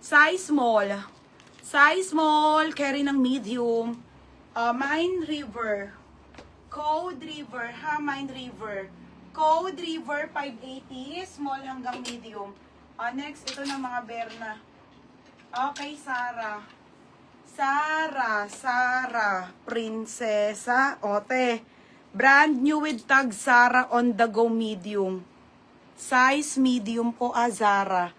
Size small. Size small, carry ng medium. Mine River. Code River, ha? Mine River. Code River 580, small hanggang medium. Next, ito na mga Berna. Okay, Sarah. Sarah, Prinsesa, ote. Brand new with tag Sarah on the go medium. Size medium po, Zara.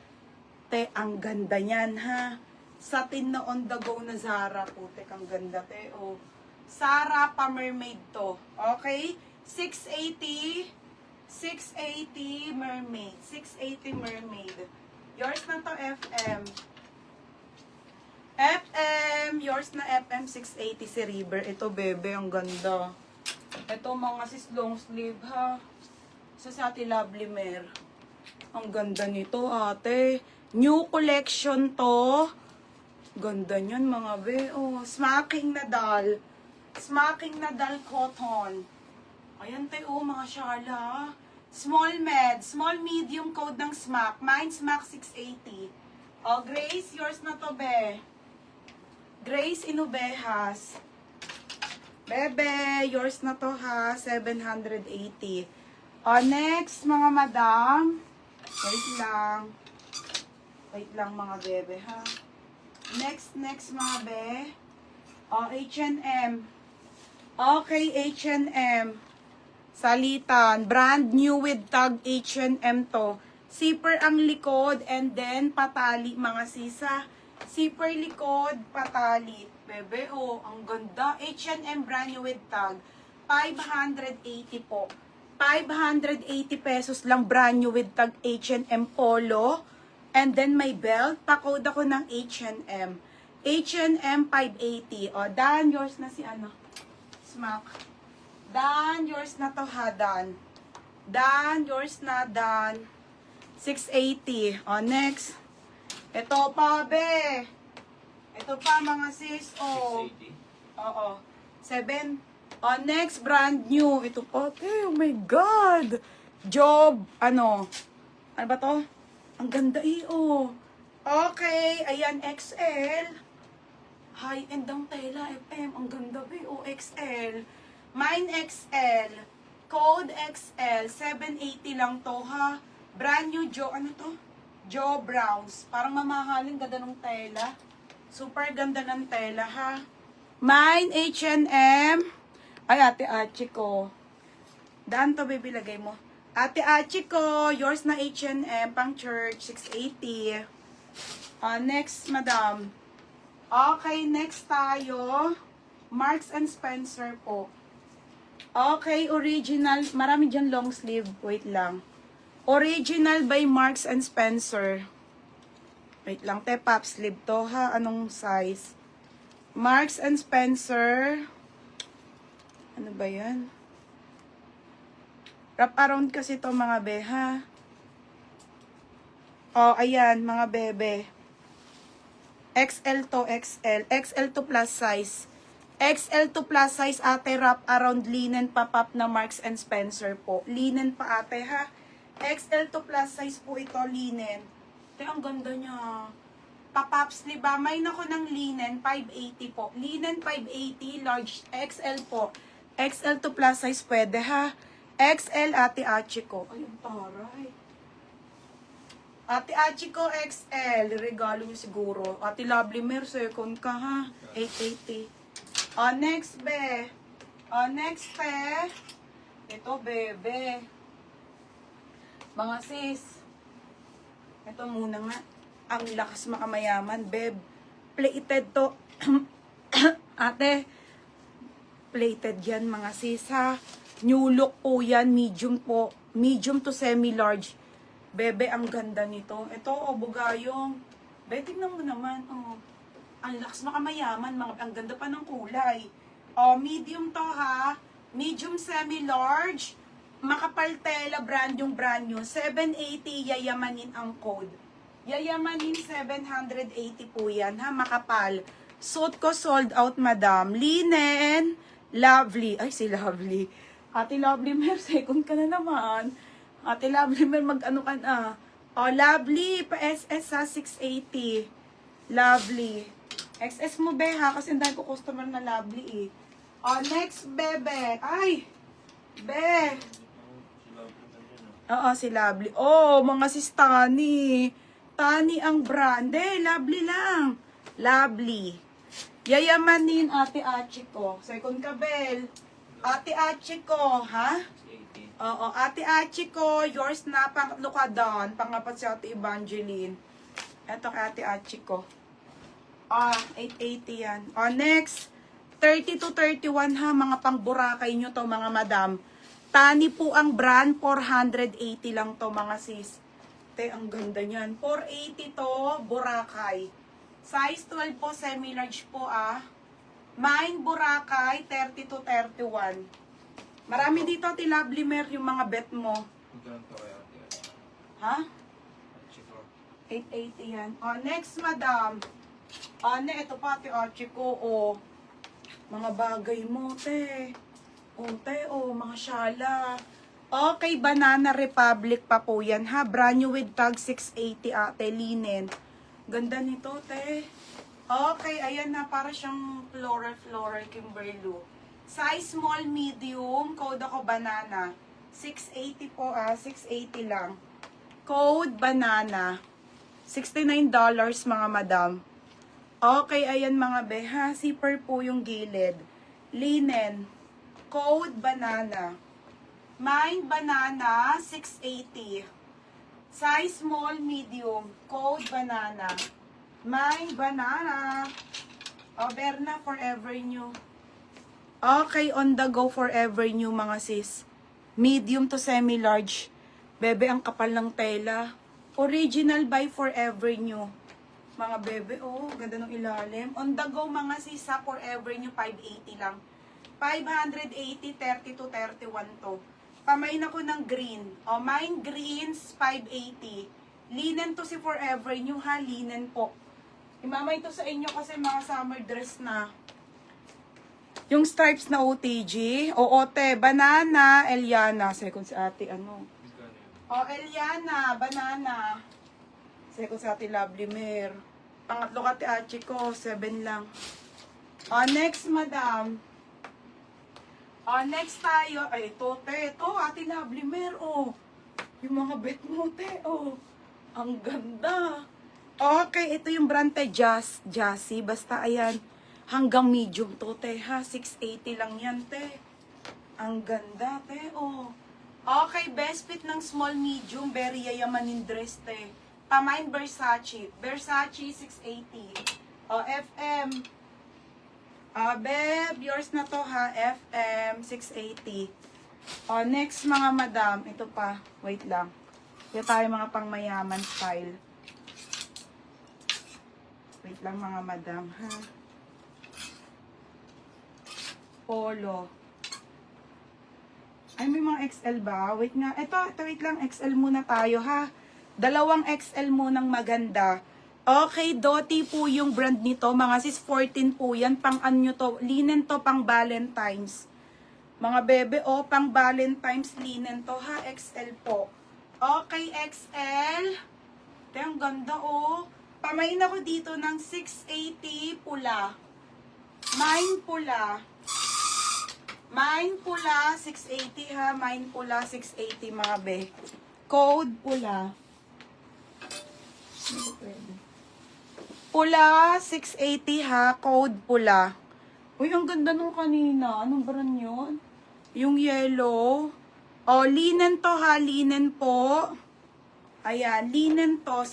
Te, ang ganda niyan, ha? Satin na on the go na Zara po. Te, ang ganda, te, oh. Sarah pa mermaid to. Okay? 680 mermaid. 680 mermaid. Yours na to, FM. Yours na FM 680 si River. Ito, bebe, ang ganda. Ito, mga sis long sleeve, ha. Sa Ate Lovely Mer. Ang ganda nito, ate. New collection to. Ganda niyan, mga be. Oh, smacking na doll. Smacking na doll cotton. Ayan, te, oh, mga shala. Small med. Small medium code ng smack. Mine smack 680. Oh, Grace, yours na to, be. Grace Inubejas. Bebe, yours na to, ha. 780. Next, mga madam. Wait lang, mga bebe, ha. Next, mga be. H&M. Okay, H&M. Salitan. Brand new with tag H&M to. Zipper ang likod and then patali, mga sisa. Zipper likod, patali. Bebe, oh, ang ganda. H&M brand new with tag. 580 po. 580 pesos lang brand new with tag H&M polo. And then may belt. Pa-code ako ng H&M. H&M 580. O, Dan, yours na si ano? Smack. Dan, yours na to, ha, Dan. Dan, yours na, Dan. 680. O, next. Ito pa, be. Ito pa, mga sis. O. Oo. 7. O, next, brand new. Ito pa, okay, oh my God. Job, ano ba to? Ang ganda, oh. Okay, ayan, XL. High-end ang tela, FM. Ang ganda, be. O, XL. Mine XL. Code XL. 780 lang to, ha. Brand new ano to? Joe Browns. Parang mamahaling ganda ng tela. Super ganda ng tela, ha. Mine H&M. Ay, Ate Achiko. Daan to, baby, lagay mo. Ate Achiko, yours na H&M, pang church, 680. Next, madam. Okay, next tayo. Marks and Spencer po. Okay, original. Marami dyan long sleeve. Wait lang. Original by Marks and Spencer. Wait lang, te, pop sleeve to, ha? Anong size? Marks and Spencer. Ano ba yan? Wrap around kasi to, mga be, ha? Oh, ayan, mga bebe. XL to, XL. XL to plus size. XL to plus size, ate, wrap around linen pa-pop na Marks and Spencer po. Linen pa, ate, ha? XL to plus size po ito, linen. Ate, ang ganda niya. Pa-pop sleeve, ba? May nako ng linen, 580 po. Linen, 580, large XL po. XL to plus size pwede, ha? XL, Ate Achiko. Ay, ang taray. Ate Achiko, XL. Regalo niyo siguro. Ate Lovely Mer, second ka, ha? 880. Next, be. Next, be. Ito, bebe. Mga sis. Ito muna nga. Ang lakas makamayaman, beb. Plated to. Ate, plated yan, mga sis, ha? New look po yan, medium po. Medium to semi-large. Bebe, ang ganda nito. Ito, oh, bugayong. Be, tingnan mo naman, oh. Ang lakas makamayaman, ang ganda pa ng kulay. Oh, medium to, ha. Medium semi-large. Makapal tela, brand new. 780, yayamanin ang code. Yayamanin, 780 po yan, ha. Makapal. Suit ko sold out, madam. Linen. Lovely. Ay, si Lovely. Ate Lovely Mer, second ka na naman. Ate Lovely Mer, mag-ano ka na. Oh, Lovely, pa-SS sa 680. Lovely. XS mo, be, ha? Kasi hindi ko customer na lovely, eh. Next, bebe. Ay! Be. Oo, si Lovely. Oh, mga sis Tani. Tani ang brand. Lovely lang. Lovely. Yayamanin, Ate Achiko. Second kabel. Ate Achiko, ha? Oo, Ate Achiko. Yours na, pangatlo ka doon. Pangapat si Ate Evangeline. Eto kay Ate Achiko. 880 yan. Next. 30 to 31 ha, mga pang Boracay nyo to, mga madam. Tani po ang brand, 480 lang to, mga sis. Te, ang ganda niyan. 480 to, Boracay. Size 12 po, semi-large po, Mine, Boracay, 30 to 31. Marami dito, Lovely Mer, yung mga bet mo. Ha? 880 yan. Next, madam. Ito pa, Ate Achiko, mga bagay mo, te. Mga syala. Okay, Banana Republic pa po yan, ha? Brand new with tag 680, ate. Linen. Ganda nito, te. Okay, ayan na. Para siyang floral Kimberly. Size small, medium. Code ako, banana. 680 po, 680 lang. Code, banana. $69, mga madam. Okay, ayan mga beha. Zipper po yung gilid. Linen. Code banana. Mine banana, 680. Size small, medium. Code banana. Mine banana. Berna, forever new. Okay, on the go, forever new, mga sis. Medium to semi-large. Bebe, ang kapal ng tela. Original by forever new. Mga bebe, ganda ng ilalim. On the go, mga sisa, forever nyo, 580 lang. 580, 30 to 31 to. Pamain ako ng green. Mine greens, 580. Linen to si forever nyo, ha? Linen po. Imamay to sa inyo kasi mga summer dress na. Yung stripes na OTG. Te, banana, Eliana. Second si ate, Eliana, banana. Second sa ate Lovely Mer. Pangatlo ka, Ate Achiko, 7 lang. Next, madam. Next tayo. Ay, ito, te. Ito, Ate Lovely Mer, Yung mga bet mo, te, Ang ganda. Okay, ito yung brand, te. Jassy. Basta, ayan. Hanggang medium to, te, ha. 680 lang yan, te. Ang ganda, te, Okay, best fit ng small, medium. Very yayamanin dress, te. Pamain Versace. Versace 680. FM. Beb, yours na to, ha. FM 680. Next, mga madam. Ito pa. Wait lang. Ito tayo mga pangmayaman style. Wait lang, mga madam, ha. Polo. Ay, may mga XL ba? Wait nga. Ito, wait lang. XL muna tayo, ha. Dalawang XL munang maganda. Okay, Doty po yung brand nito. Mga sis, 14 po yan. Pang anyo to. Linen to, pang Valentine's. Mga bebe, pang Valentine's linen to, ha. XL po. Okay, XL. Ito, ang ganda, Pamain ako dito ng 680 pula. Mine pula. Mine pula, 680, ha. Mine pula, 680, mga be. Code pula. Pula, 680, ha. Code pula. Uy, ang ganda nung kanina. Anong brand yun? Yung yellow. Linen to, ha. Linen po. Ayan, linen to.